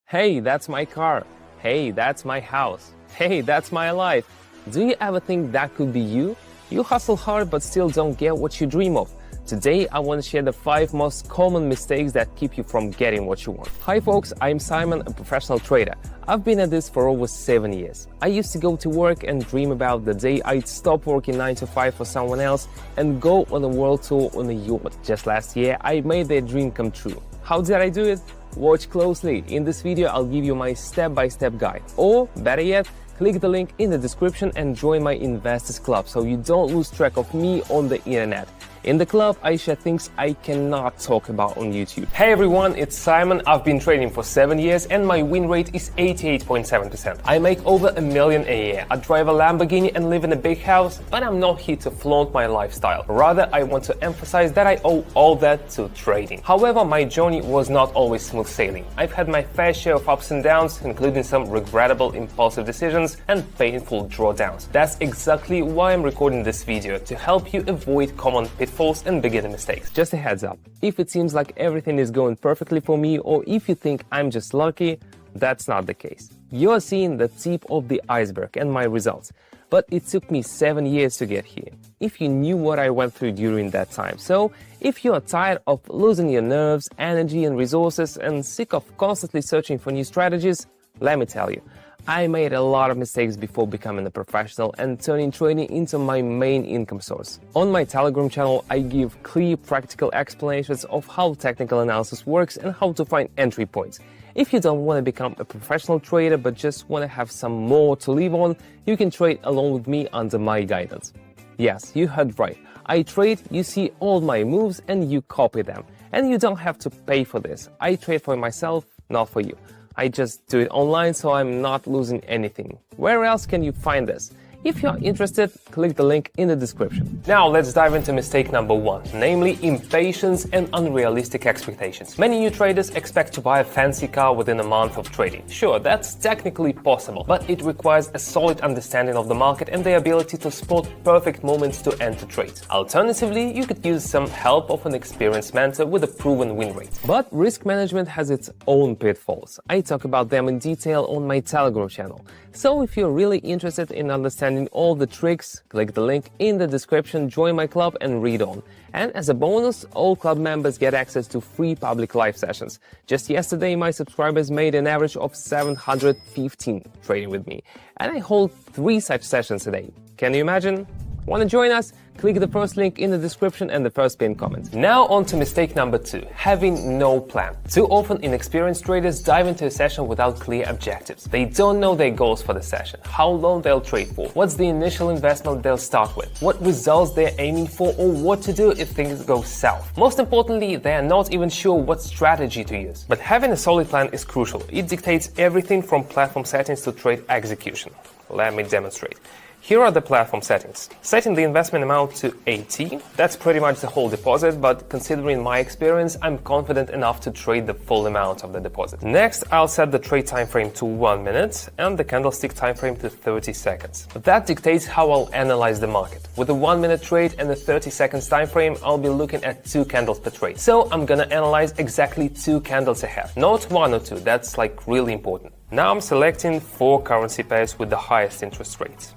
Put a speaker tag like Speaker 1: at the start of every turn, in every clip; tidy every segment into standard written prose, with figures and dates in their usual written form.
Speaker 1: Hey, that's my car. Hey, that's my house. Hey, that's my life. Do you ever think that could be you? You hustle hard but still don't get what you dream of. Today, I want to share the 5 most common mistakes that keep you from getting what you want. Hi folks, I'm Simon, a professional trader. I've been at this for over 7 years. I used to go to work and dream about the day I'd stop working 9 to 5 for someone else and go on a world tour on a yacht. Just last year, I made that dream come true. How did I do it? Watch closely. In this video, I'll give you my step-by-step guide. Or, better yet, click the link in the description and join my Investors Club so you don't lose track of me on the internet. In the club, I share things I cannot talk about on YouTube. Hey everyone, it's Simon. I've been trading for 7 years and my win rate is 88.7%. I make over $1 million a year. I drive a Lamborghini and live in a big house, but I'm not here to flaunt my lifestyle. Rather, I want to emphasize that I owe all that to trading. However, my journey was not always smooth sailing. I've had my fair share of ups and downs, including some regrettable impulsive decisions and painful drawdowns. That's exactly why I'm recording this video, to help you avoid common pitfalls and beginner mistakes. Just a heads up, if it seems like everything is going perfectly for me, or if you think I'm just lucky, that's not the case. You're seeing the tip of the iceberg and my results, but it took me 7 years to get here. If you knew what I went through during that time. So, if you are tired of losing your nerves, energy and resources and sick of constantly searching for new strategies, let me tell you, I made a lot of mistakes before becoming a professional and turning trading into my main income source. On my Telegram channel, I give clear, practical explanations of how technical analysis works and how to find entry points. If you don't want to become a professional trader but just want to have some more to live on, you can trade along with me under my guidance. Yes, you heard right. I trade, you see all my moves and you copy them. And you don't have to pay for this. I trade for myself, not for you. I just do it online, so I'm not losing anything. Where else can you find this? If you're interested, click the link in the description. Now let's dive into mistake number 1, namely impatience and unrealistic expectations. Many new traders expect to buy a fancy car within a month of trading. Sure, that's technically possible, but it requires a solid understanding of the market and the ability to spot perfect moments to enter trades. Alternatively, you could use some help of an experienced mentor with a proven win rate. But risk management has its own pitfalls. I talk about them in detail on my Telegram channel. So if you're really interested in understanding all the tricks, click the link in the description, join my club and read on. And as a bonus, all club members get access to free public live sessions. Just yesterday, my subscribers made an average of 715 trading with me. And I hold 3 such sessions a day. Can you imagine? Want to join us? Click the first link in the description and the first pinned comment. Now on to mistake number 2, having no plan. Too often inexperienced traders dive into a session without clear objectives. They don't know their goals for the session, how long they'll trade for, what's the initial investment they'll start with, what results they're aiming for, or what to do if things go south. Most importantly, they are not even sure what strategy to use. But having a solid plan is crucial. It dictates everything from platform settings to trade execution. Let me demonstrate. Here are the platform settings. Setting the investment amount to 80, that's pretty much the whole deposit, but considering my experience, I'm confident enough to trade the full amount of the deposit. Next, I'll set the trade time frame to 1 minute and the candlestick time frame to 30 seconds. That dictates how I'll analyze the market. With a 1 minute trade and a 30 seconds time frame, I'll be looking at 2 candles per trade. So I'm gonna analyze exactly 2 candles ahead, not 1 or 2, that's like really important. Now I'm selecting 4 currency pairs with the highest interest rates.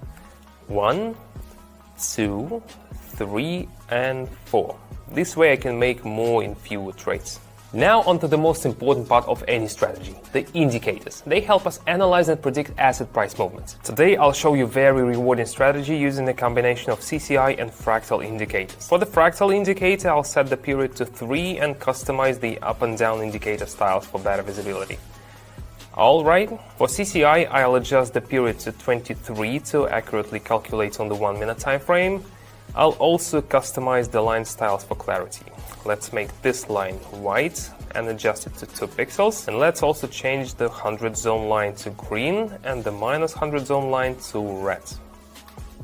Speaker 1: 1, 2, 3, and 4. This way I can make more in fewer trades. Now onto the most important part of any strategy, the indicators. They help us analyze and predict asset price movements. Today I'll show you a very rewarding strategy using a combination of CCI and fractal indicators. For the fractal indicator, I'll set the period to 3 and customize the up and down indicator styles for better visibility. Alright, for CCI, I'll adjust the period to 23 to accurately calculate on the 1 minute time frame. I'll also customize the line styles for clarity. Let's make this line white and adjust it to 2 pixels. And let's also change the 100 zone line to green and the minus 100 zone line to red.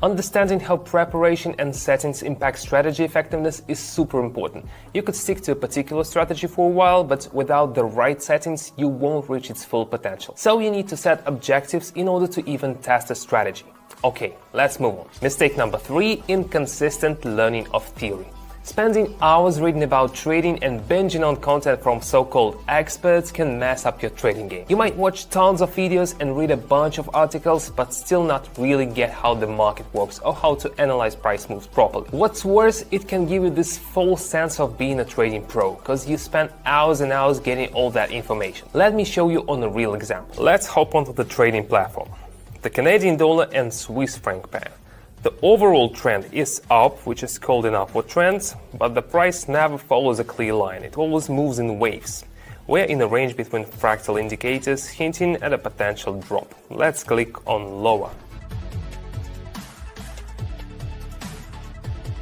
Speaker 1: Understanding how preparation and settings impact strategy effectiveness is super important. You could stick to a particular strategy for a while, but without the right settings, you won't reach its full potential. So you need to set objectives in order to even test a strategy. Okay, let's move on. Mistake number 3, inconsistent learning of theory. Spending hours reading about trading and binging on content from so-called experts can mess up your trading game. You might watch tons of videos and read a bunch of articles, but still not really get how the market works or how to analyze price moves properly. What's worse, it can give you this false sense of being a trading pro, because you spend hours and hours getting all that information. Let me show you on a real example. Let's hop onto the trading platform. The Canadian dollar and Swiss franc pair. The overall trend is up, which is called an upward trend, but the price never follows a clear line. It always moves in waves. We're in a range between fractal indicators hinting at a potential drop. Let's click on lower.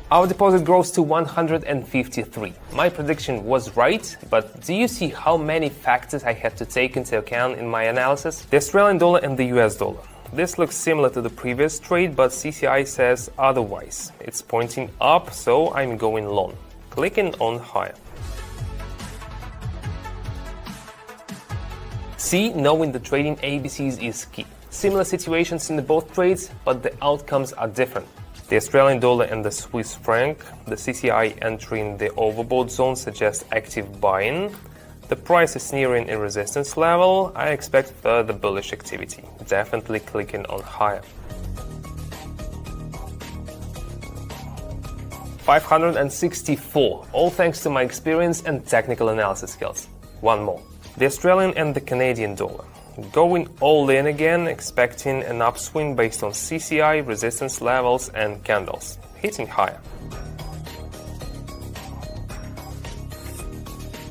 Speaker 1: Our deposit grows to 153. My prediction was right, but do you see how many factors I had to take into account in my analysis? The Australian dollar and the US dollar. This looks similar to the previous trade, but CCI says otherwise. It's pointing up, so I'm going long. Clicking on higher. See, knowing the trading ABCs is key. Similar situations in both trades, but the outcomes are different. The Australian dollar and the Swiss franc, the CCI entering the overbought zone suggests active buying. The price is nearing a resistance level. I expect further bullish activity. Definitely clicking on higher. 564, all thanks to my experience and technical analysis skills. One more. The Australian and the Canadian dollar. Going all in again, expecting an upswing based on CCI, resistance levels and candles. Hitting higher.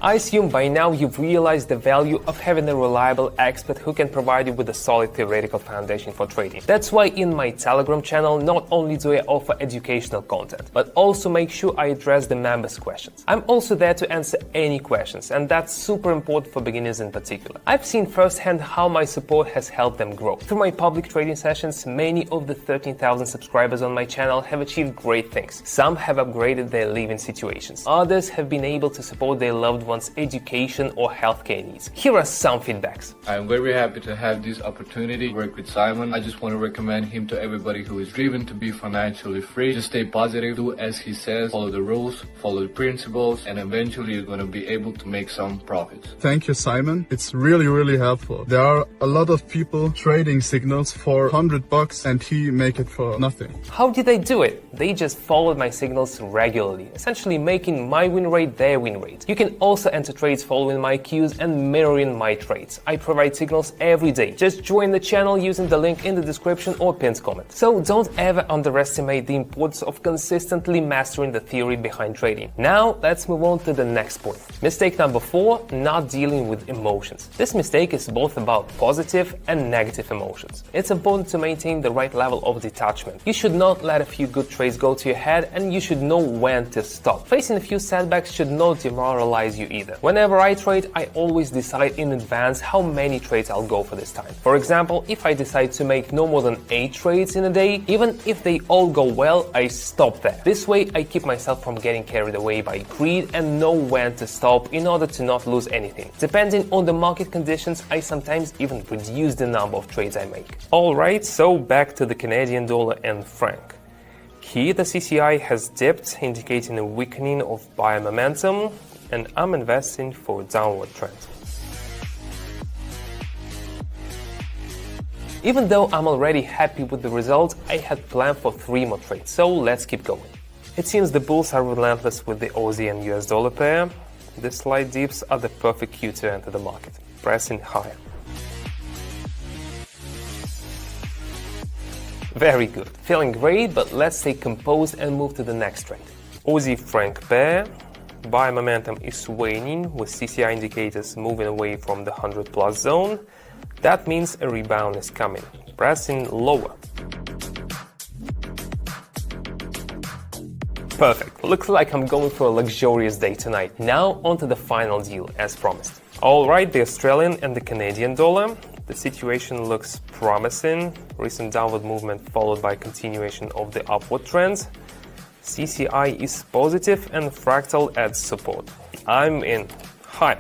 Speaker 1: I assume by now you've realized the value of having a reliable expert who can provide you with a solid theoretical foundation for trading. That's why in my Telegram channel, not only do I offer educational content, but also make sure I address the members' questions. I'm also there to answer any questions, and that's super important for beginners in particular. I've seen firsthand how my support has helped them grow. Through my public trading sessions, many of the 13,000 subscribers on my channel have achieved great things. Some have upgraded their living situations. Others have been able to support their loved ones' education or healthcare needs. Here are some feedbacks.
Speaker 2: I'm very happy to have this opportunity to work with Simon. I just want to recommend him to everybody who is driven to be financially free. Just stay positive, do as he says, follow the rules, follow the principles, and eventually you're going to be able to make some profits.
Speaker 3: Thank you, Simon. It's really helpful. There are a lot of people trading signals for $100 and he make it for nothing.
Speaker 1: How did they do it? They just followed my signals regularly, essentially making my win rate their win rate. You can also enter trades following my cues and mirroring my trades. I provide signals every day. Just join the channel using the link in the description or pinned comment. So don't ever underestimate the importance of consistently mastering the theory behind trading. Now let's move on to the next point. Mistake number 4, not dealing with emotions. This mistake is both about positive and negative emotions. It's important to maintain the right level of detachment. You should not let a few good trades go to your head, and you should know when to stop. Facing a few setbacks should not demoralize you either. Whenever I trade, I always decide in advance how many trades I'll go for this time. For example, if I decide to make no more than 8 trades in a day, even if they all go well, I stop there. This way, I keep myself from getting carried away by greed and know when to stop in order to not lose anything. Depending on the market conditions, I sometimes even reduce the number of trades I make. Alright, so back to the Canadian dollar and franc. Here, the CCI has dipped, indicating a weakening of buyer momentum, and I'm investing for a downward trend. Even though I'm already happy with the result, I had planned for 3 more trades, so let's keep going. It seems the bulls are relentless with the Aussie and US dollar pair. The slight dips are the perfect cue to enter the market, pressing higher. Very good, feeling great, but let's stay composed and move to the next trade. Aussie franc pair. Buy momentum is waning, with CCI indicators moving away from the 100+ zone. That means a rebound is coming. Pressing lower. Perfect. Looks like I'm going for a luxurious day tonight. Now onto the final deal, as promised. Alright, the Australian and the Canadian dollar. The situation looks promising. Recent downward movement followed by continuation of the upward trends. CCI is positive and fractal adds support. I'm in high.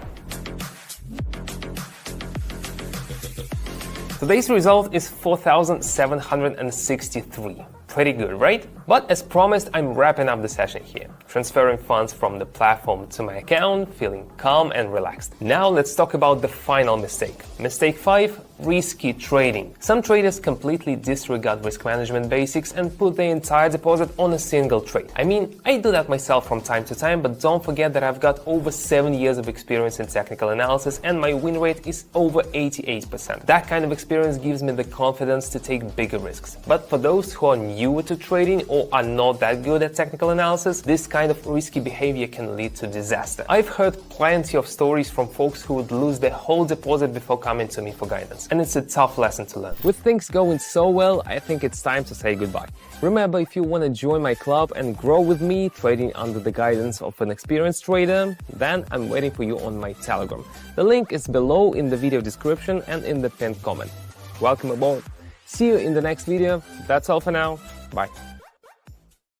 Speaker 1: Today's result is 4,763. Pretty good, right? But as promised, I'm wrapping up the session here, transferring funds from the platform to my account, feeling calm and relaxed. Now let's talk about the final mistake. Mistake 5, risky trading. Some traders completely disregard risk management basics and put their entire deposit on a single trade. I mean, I do that myself from time to time, but don't forget that I've got over 7 years of experience in technical analysis and my win rate is over 88%. That kind of experience gives me the confidence to take bigger risks. But for those who are newer to trading or are not that good at technical analysis, this kind of risky behavior can lead to disaster. I've heard plenty of stories from folks who would lose their whole deposit before coming to me for guidance. And it's a tough lesson to learn. With things going so well, I think it's time to say goodbye. Remember, if you want to join my club and grow with me trading under the guidance of an experienced trader, then I'm waiting for you on my Telegram. The link is below in the video description and in the pinned comment. Welcome aboard. See you in the next video. That's all for now. Bye.